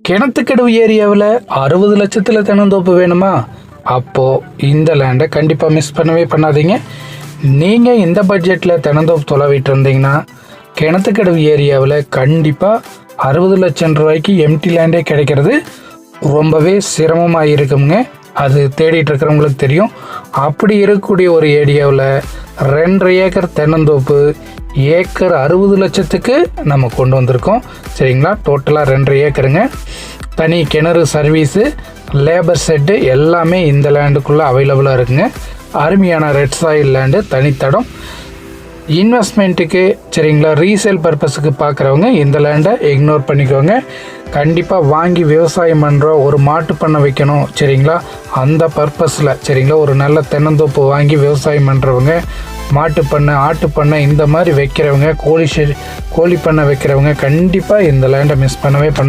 கிணத்துக்கடவு ஏரியாவில் 60 லட்சத்தில் தென்னந்தோப்பு வேணுமா? அப்போது இந்த லேண்டை கண்டிப்பாக மிஸ் பண்ணவே பண்ணாதீங்க. நீங்கள் இந்த பட்ஜெட்டில் தென்னந்தோப்பு தொலைவிட்டு இருந்தீங்கன்னா கிணத்துக்கடவு ஏரியாவில் கண்டிப்பாக 60 லட்சம் ரூபாய்க்கு எம்டி லேண்டே கிடைக்கிறது ரொம்பவே சிரமமாக இருக்குங்க. அது தேடிட்டு இருக்கிறவங்களுக்கு தெரியும். அப்படி இருக்கக்கூடிய ஒரு ஏரியாவில் 2.5 ஏக்கர் தென்னந்தோப்பு ஏக்கர் 60 லட்சத்துக்கு நம்ம கொண்டு வந்திருக்கோம். சரிங்களா? டோட்டலாக 2.5 ஏக்கருங்க. தனி கிணறு சர்வீஸு, லேபர் செட்டு எல்லாமே இந்த லேண்டுக்குள்ளே அவைலபிளாக இருக்குங்க. அருமையான ரெட் சாயில் லேண்டு, தனித்தடம். இன்வெஸ்ட்மெண்ட்டுக்கு சரிங்களா, ரீசேல் பர்பஸுக்கு பார்க்குறவங்க இந்த லேண்டை இக்னோர் பண்ணிக்கோங்க. கண்டிப்பாக வாங்கி விவசாயம் பண்ணுறோம், ஒரு மாட்டு பண்ணை வைக்கணும் சரிங்களா, அந்த பர்பஸில் சரிங்களா, ஒரு நல்ல தென்னந்தோப்பு வாங்கி விவசாயம் பண்ணுறவங்க, மாட்டு பண்ணை, ஆட்டு பண்ணை இந்த மாதிரி வைக்கிறவங்க, கோழி பண்ணை வைக்கிறவங்க கண்டிப்பாக இந்த லேண்டை மிஸ் பண்ணவே பண்ணாது.